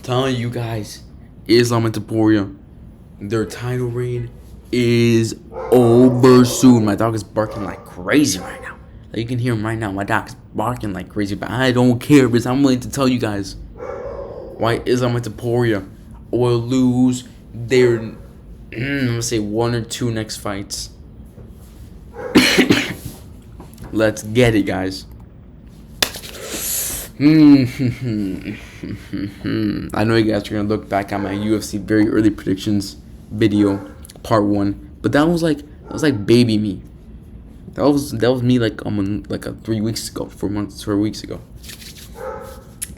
telling you guys, Islam and Topuria, their title reign is over soon. My dog is barking like crazy right now. Like you can hear him right now. My dog is barking like crazy, but I don't care because I'm willing to tell you guys why Islam and Topuria will lose their, I'm gonna say 1 or 2 next fights. Let's get it, guys. I know you guys are gonna look back at my UFC very early predictions video, part 1, but that was like baby me. That was me like 3 weeks ago, 4 weeks ago.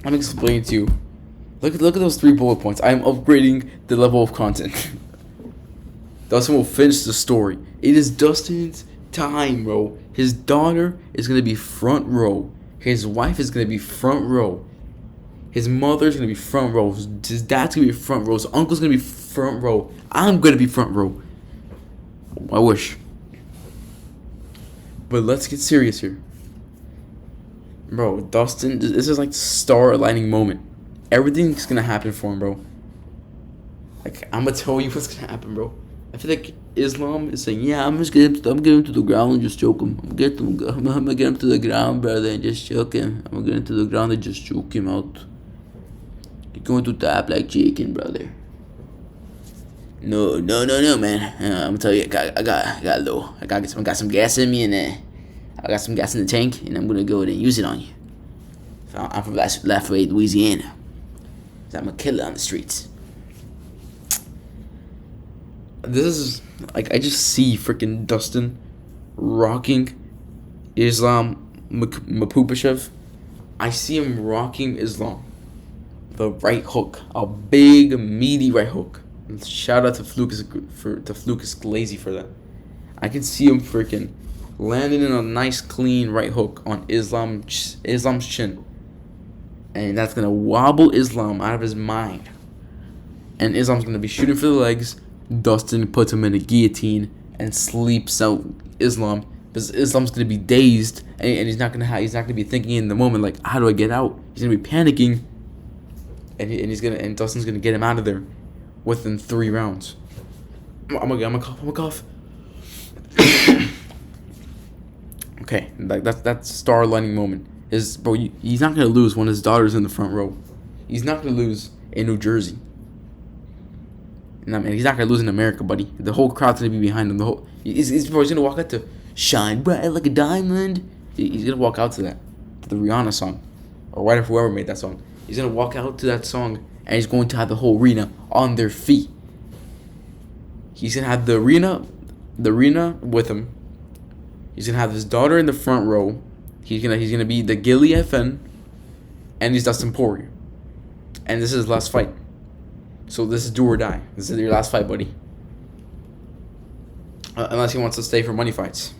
I'm explaining to you. Look at those 3 bullet points. I am upgrading the level of content. Dustin will finish the story. It is Dustin's time, bro. His daughter is gonna be front row. His wife is gonna be front row. His mother's gonna be front row. His dad's gonna be front row. His uncle's gonna be front row. I'm gonna be front row. I wish. But let's get serious here. Bro, Dustin, this is like the star aligning moment. Everything's gonna happen for him, bro. Like, I'm gonna tell you what's gonna happen, bro. I feel like Islam is saying, yeah, I'm getting him to the ground and just choke him. I'm gonna get him to the ground, brother, and just choke him. I'm gonna get him to the ground and just choke him out. You're going to tap like chicken, brother. No, man. I'm gonna tell you, I got some gas in me, and I got some gas in the tank, and I'm gonna go ahead and use it on you. I'm from Lafayette, Louisiana. So I'm a killer on the streets. This is like, I just see freaking Dustin rocking Islam Makhachev. I see him rocking Islam, the right hook, a big meaty right hook. Shout out to Flukas Glazy for that. I can see him freaking landing in a nice clean right hook on Islam's chin, and that's gonna wobble Islam out of his mind. And Islam's gonna be shooting for the legs. Dustin puts him in a guillotine and sleeps out Islam, because Islam's gonna be dazed, and he's not gonna be thinking in the moment like, how do I get out? He's gonna be panicking, and Dustin's gonna get him out of there within 3 rounds. I'm gonna cough. Okay, like that's star lining moment. He's not gonna lose when his daughter's in the front row. He's not gonna lose in New Jersey. No, man, he's not gonna lose in America, buddy. The whole crowd's gonna be behind him. He's gonna walk out to "Shine Bright Like a Diamond." He's gonna walk out to that, to the Rihanna song, or whoever made that song. He's gonna walk out to that song, and he's going to have the whole arena on their feet. He's gonna have the arena with him. He's gonna have his daughter in the front row. He's gonna be the Gilly FN, and he's Dustin Poirier, and this is his last fight. So this is do or die. This is your last fight, buddy. Unless he wants to stay for money fights.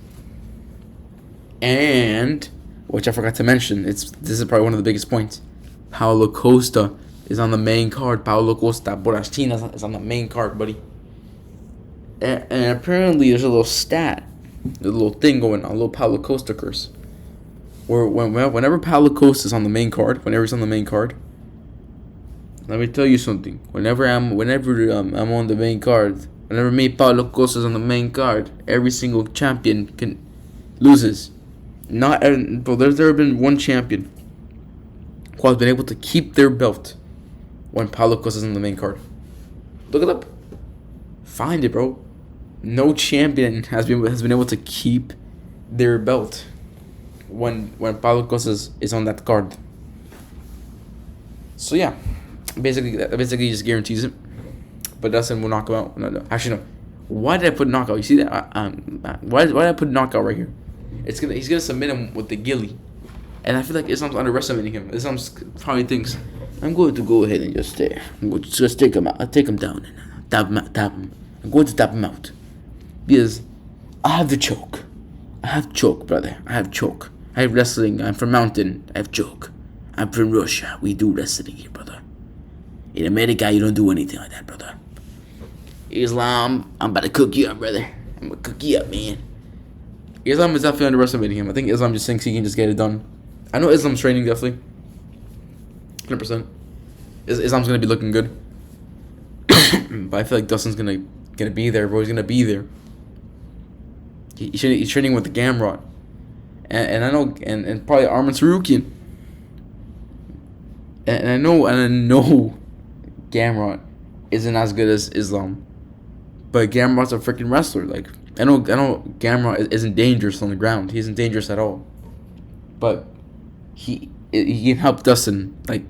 And, which I forgot to mention, this is probably one of the biggest points. Paulo Costa is on the main card. Paulo Costa Borrachina is on the main card, buddy. And apparently there's a little stat, a little thing going on, a little Paulo Costa curse. Where whenever Paulo Costa is on the main card, let me tell you something. Whenever I'm on the main card, whenever me Paulo Costa is on the main card, every single champion loses. There's never been one champion who has been able to keep their belt when Paulo Costa is on the main card. Look it up. Find it, bro. No champion has been able to keep their belt when Paulo Costa is on that card. So yeah. Basically just guarantees it. But Dustin will knock him out. No. Actually, no. Why did I put knockout? You see that? Why did I put knockout right here? He's gonna submit him with the gilly, and I feel like Islam's underestimating him. Islam probably thinks, I'm going to go ahead and just take him out. I'll take him down and tap him. I'm going to tap him out because I have the choke. I have choke, brother. I have choke. I have wrestling. I'm from Mountain. I have choke. I'm from Russia. We do wrestling here, brother. In America, you don't do anything like that, brother. Islam, I'm about to cook you up, brother. I'm gonna cook you up, man. Islam is definitely underestimating him. I think Islam just thinks he can just get it done. I know Islam's training, definitely. 100%. Islam's gonna be looking good. But I feel like Dustin's gonna be there, bro. He's gonna be there. He's training with the Gamrot. And I know, and probably Armin Sarukian. And I know Gamrot isn't as good as Islam. But Gamrot's a freaking wrestler. Like, I know Gamrot isn't dangerous on the ground. He isn't dangerous at all. But he can help Dustin, like,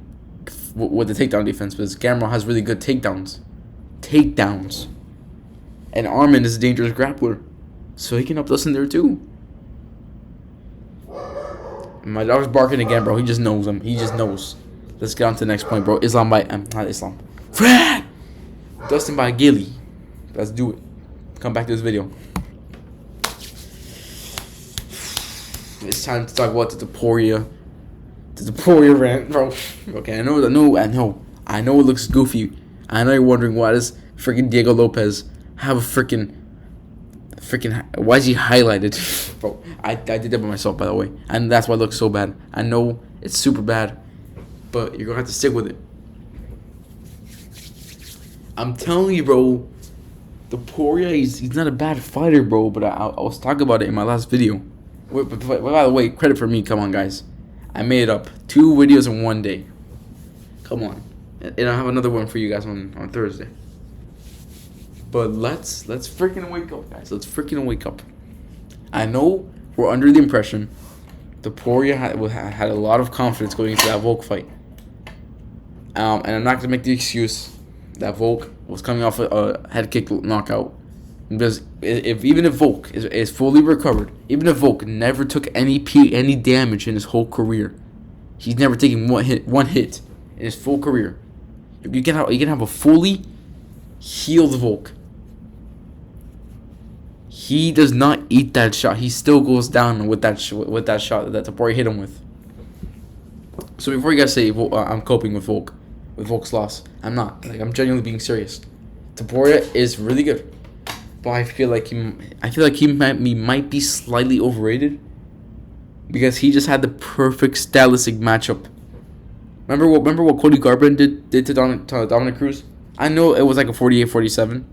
with the takedown defense, because Gamrot has really good takedowns. And Armin is a dangerous grappler. So he can help Dustin there too. My dog's barking again, bro. He just knows him. He just knows. Let's get on to the next point, bro. Islam by not Islam. Fred! Dustin by Gilly. Let's do it. Come back to this video. It's time to talk about the Topuria. The Topuria rant, bro. Okay, I know it looks goofy. I know you're wondering why does freaking Diego Lopez have a freaking why is he highlighted? Bro, I did that by myself, by the way, and that's why it looks so bad. I know it's super bad, but you're gonna have to stick with it. I'm telling you, bro, Topuria, he's not a bad fighter, bro, but I was talking about it in my last video. Wait, but by the way, credit for me. Come on, guys, I made it up 2 videos in 1 day. Come on, and I have another one for you guys on Thursday. But let's freaking wake up, guys. Let's freaking wake up. I know we're under the impression Topuria had a lot of confidence going into that VOLK fight. And I'm not gonna make the excuse that VOLK was coming off a head kick knockout, because even if VOLK is fully recovered, even if VOLK never took any damage in his whole career, he's never taken one hit in his full career. You can have a fully healed VOLK. He does not eat that shot. He still goes down with that shot that Topuria hit him with. So before you guys say I'm coping with VOLK's loss, I'm not. Like, I'm genuinely being serious. Topuria is really good, but I feel like he might be slightly overrated, because he just had the perfect stylistic matchup. Remember what Cody Garbrandt did to Dominic Cruz? I know it was like a 48-47,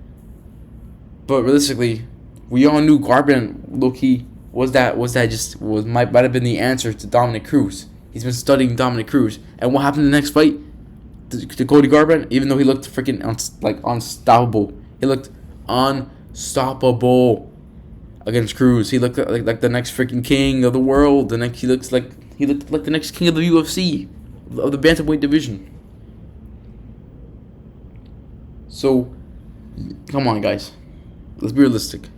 but realistically, we all knew Garbrandt, low-key, might have been the answer to Dominic Cruz. He's been studying Dominic Cruz, and what happened in the next fight to Cody Garbrandt? Even though he looked freaking unstoppable, he looked unstoppable against Cruz. He looked like the next freaking king of the world. He looked like the next king of the UFC, of the bantamweight division. So, come on, guys. Let's be realistic.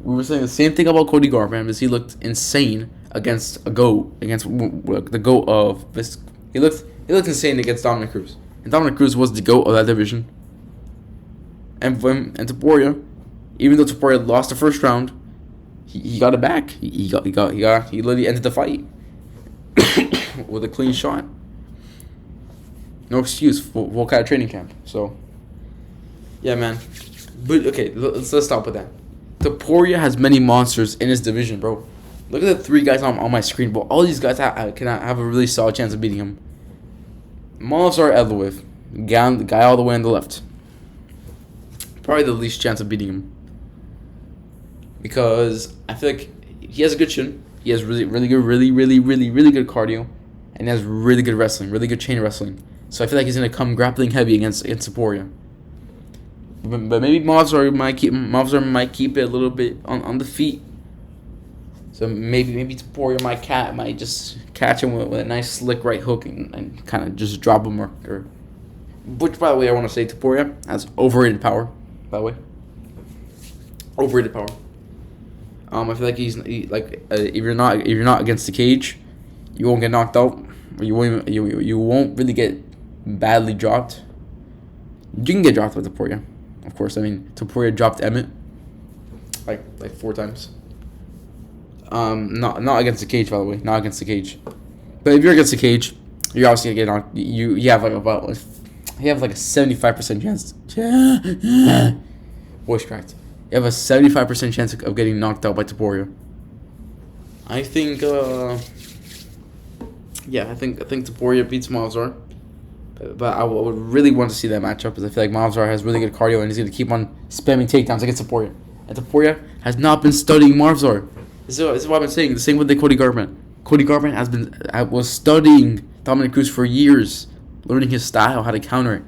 We were saying the same thing about Cody Garbrandt, because he looked insane against the GOAT of this. He looked insane against Dominic Cruz, and Dominic Cruz was the GOAT of that division. And Topuria, even though Topuria lost the first round, he got it back. He literally ended the fight with a clean shot. No excuse for VOLK at training camp. So, yeah, man. But okay, let's stop with that. Topuria has many monsters in his division, bro. Look at the 3 guys on my screen, bro. All these guys can have a really solid chance of beating him. Molosar Edloev, the guy all the way on the left, probably the least chance of beating him, because I feel like he has a good chin. He has really good cardio, and he has really good wrestling, really good chain wrestling. So I feel like he's gonna come grappling heavy against Topuria. But maybe Molosar might keep it a little bit on the feet. So maybe Topuria might just catch him with a nice slick right hook and kind of just drop him or which, by the way, I want to say Topuria has overrated power. By the way, overrated power. I feel like if you're not against the cage, you won't get knocked out. Or you won't really get badly dropped. You can get dropped with Topuria, of course. I mean, Topuria dropped Emmett like 4 times. Not against the cage, by the way. Not against the cage. But if you're against the cage, you're obviously gonna get knocked. You have like a 75% chance. Voice cracked. You have a 75% chance of getting knocked out by Topuria. I think Topuria beats Molosar. But I would really want to see that matchup because I feel like Mavzar has really good cardio and he's going to keep on spamming takedowns against Topuria. And Topuria has not been studying Mavzar. This is what I've been saying. The same with the Cody Garbrandt. Cody Garbrandt was studying Dominic Cruz for years, learning his style, how to counter it.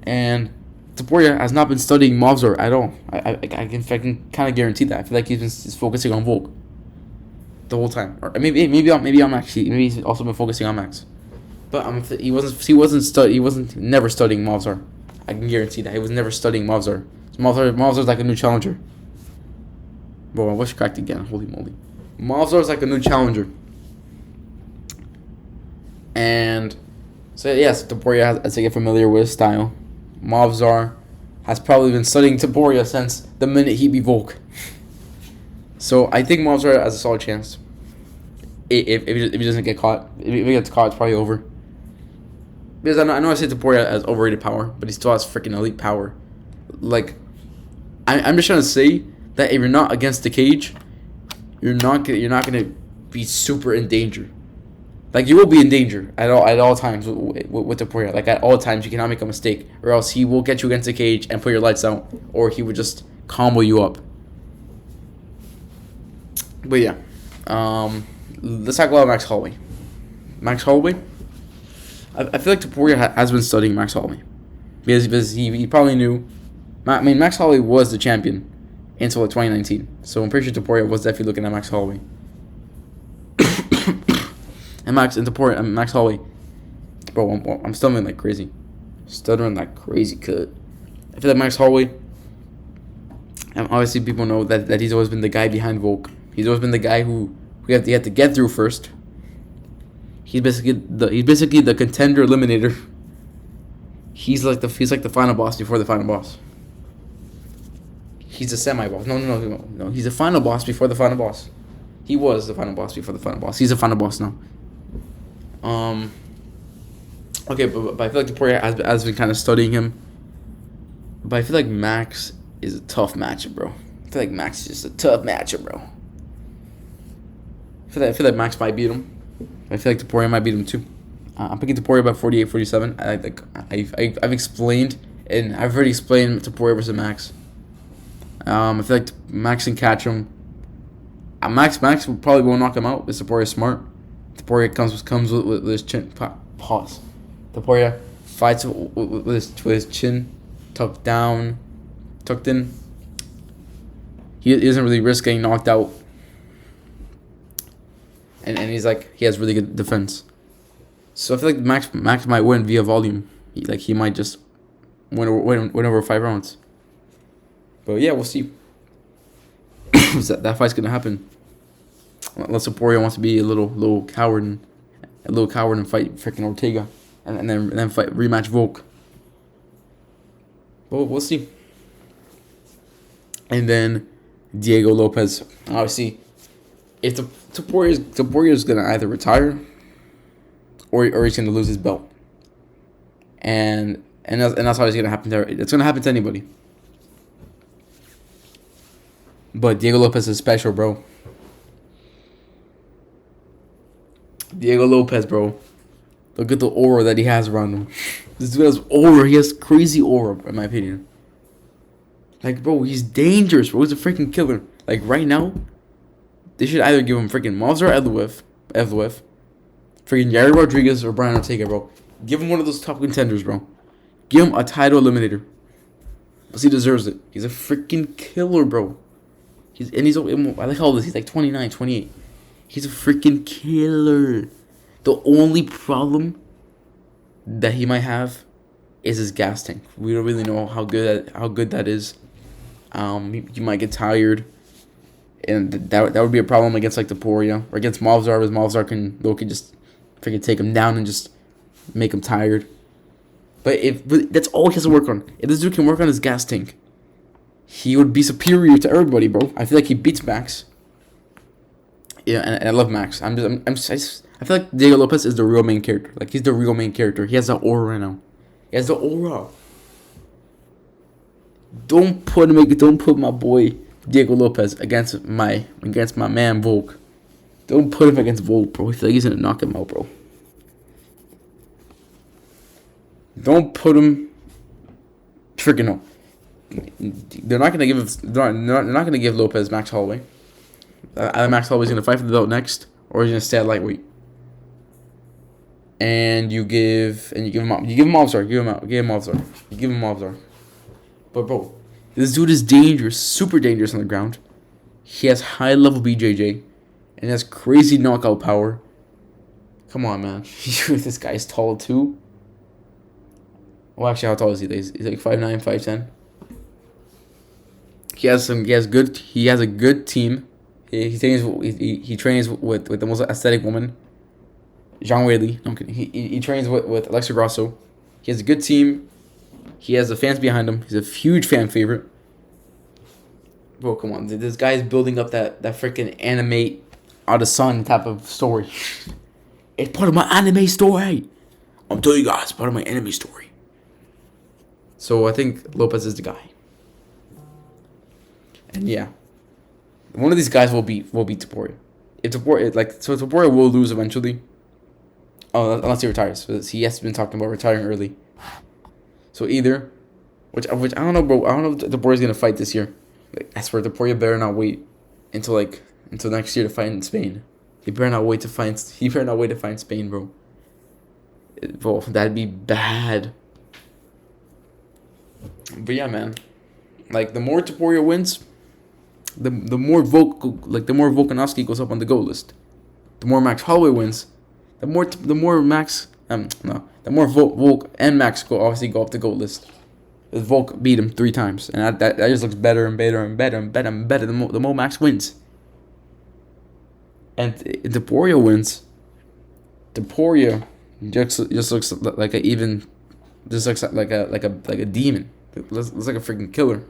And Topuria has not been studying Mavzar at all. I can kind of guarantee that. I feel like he's focusing on VOLK the whole time. Or maybe on Max. Maybe he's also been focusing on Max. But he wasn't never studying Mavzar. I can guarantee that he was never studying Mavzar. Mavzar's like a new challenger. Bro, I wish cracked again. Holy moly, Mavzar's like a new challenger. And so yes, Topuria has to get familiar with his style. Mavzar has probably been studying Topuria since the minute he beat VOLK. So I think Mavzar has a solid chance. If he doesn't get caught, if he gets caught, it's probably over. Because I know I say Topuria has overrated power, but he still has freaking elite power. Like, I'm just trying to say that if you're not against the cage, you're not gonna be super in danger. Like, you will be in danger at all times with Topuria. Like, at all times, you cannot make a mistake, or else he will get you against the cage and put your lights out, or he would just combo you up. But yeah, let's talk about Max Holloway. Max Holloway, I feel like Topuria has been studying Max Holloway because he probably knew. I mean, Max Holloway was the champion until 2019, so I'm pretty sure Topuria was definitely looking at Max Holloway. And Max Holloway, bro, I'm stuttering like crazy. Cut. I feel like Max Holloway, and obviously people know that he's always been the guy behind VOLK. He's always been the guy who we have to get through first. He's basically the contender eliminator. He's like the final boss before the final boss. He's a semi-boss. No. He's the final boss before the final boss. He was the final boss before the final boss. He's the final boss now. Okay, but I feel like Topuria has been kind of studying him. But I feel like Max is a tough matchup, bro. I feel like Max is just a tough matchup, bro. I feel like Max might beat him. I feel like Topuria might beat him too. I'm picking Topuria by 48-47. I've explained, and I've already explained Topuria versus Max. I feel like Max can catch him. Max probably won't knock him out. But Topuria smart. Topuria comes with his chin. Pause. Topuria fights with his chin tucked in. He doesn't really risk getting knocked out. And he's like, he has really good defense. So I feel like Max might win via volume. He might just win over 5 rounds. But yeah, we'll see. That fight's gonna happen. Unless Topuria wants to be a little coward and fight freaking Ortega, and then fight rematch VOLK. But we'll see. And then Diego Lopez, obviously. If Topuria's gonna either retire or he's gonna lose his belt, and that's how it's gonna happen to her. It's gonna happen to anybody. But Diego Lopez is special, bro. Diego Lopez, bro. Look at the aura that he has around him. This dude has aura. He has crazy aura, in my opinion. Like, bro, he's dangerous, bro. He's a freaking killer. Like, right now, they should either give him freaking Mavzar Evloev, freaking Yair Rodriguez, or Brian Ortega, bro. Give him one of those top contenders, bro. Give him a title eliminator. Because he deserves it. He's a freaking killer, bro. I like how old is he? He's like 29, 28. He's a freaking killer. The only problem that he might have is his gas tank. We don't really know how good that is. He might get tired. And that would be a problem against like Topuria or against Mavzar, because Mavzar can just freaking take him down and just make him tired. But that's all he has to work on. If this dude can work on his gas tank, he would be superior to everybody, bro. I feel like he beats Max. Yeah, and I love Max. I feel like Diego Lopez is the real main character. Like, he's the real main character. He has the aura right now. He has the aura. Don't put my boy Diego Lopez against my man VOLK. Don't put him against VOLK, bro. I feel like he's gonna knock him out, bro. Don't put him. Freaking no. They're not gonna give. They're not gonna give Lopez Max Holloway. Either Max Holloway's gonna fight for the belt next, or he's gonna stay at lightweight. And you give him Mobzar. Give him Mobzar. But bro, this dude is dangerous, super dangerous on the ground. He has high level BJJ, and has crazy knockout power. Come on, man. This guy's tall too. Well, actually, how tall is he? He's like 5'9", 5'10". He has a good team. He trains with the most aesthetic woman, Zhang Weili. No, I'm kidding. He trains with Alexa Grasso. He has a good team. He has the fans behind him. He's a huge fan favorite. Bro, come on. This guy is building up that freaking anime out of sun type of story. It's part of my anime story. I'm telling you guys, part of my anime story. So I think Lopez is the guy. And yeah, one of these guys will beat Topuria. If Topuria will lose eventually. Oh, unless he retires. He has been talking about retiring early. So either, which I don't know, bro. I don't know if Topuria's gonna fight this year. Like, I swear, Topuria better not wait until next year to fight in Spain. He better not wait to fight in Spain, bro. Bro, that'd be bad. But yeah, man. Like, the more Topuria wins, the more Volkanovski goes up on the GOAT list. The more Max Holloway wins, the more Volk and Max go up the GOAT list. Because Volk beat him 3 times, and that just looks better and better and better and better and better the more Max wins. And if Topuria wins, Topuria just looks like a demon. It looks like a freaking killer.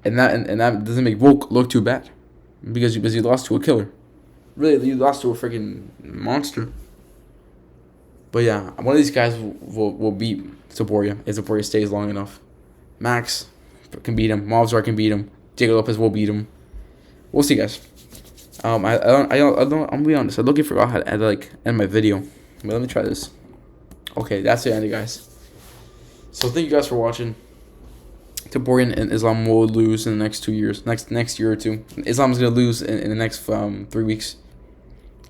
And that doesn't make Volk look too bad, because he lost to a killer. Really, you lost to a freaking monster. But yeah, one of these guys will beat Topuria if Topuria stays long enough. Max can beat him. Mobzar can beat him. Diego Lopez will beat him. We'll see, guys. I'm gonna be honest. I literally forgot how to end my video. But let me try this. Okay, that's the end, guys. So thank you guys for watching. Topuria and Islam will lose in the next 2 years. Next year or two. Islam's gonna lose in the next 3 weeks,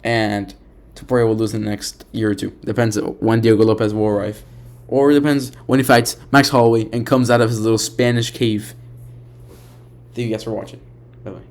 and Topuria will lose in the next year or two. Depends when Diego Lopez will arrive, or it depends when he fights Max Holloway and comes out of his little Spanish cave. Thank you guys for watching. Bye bye.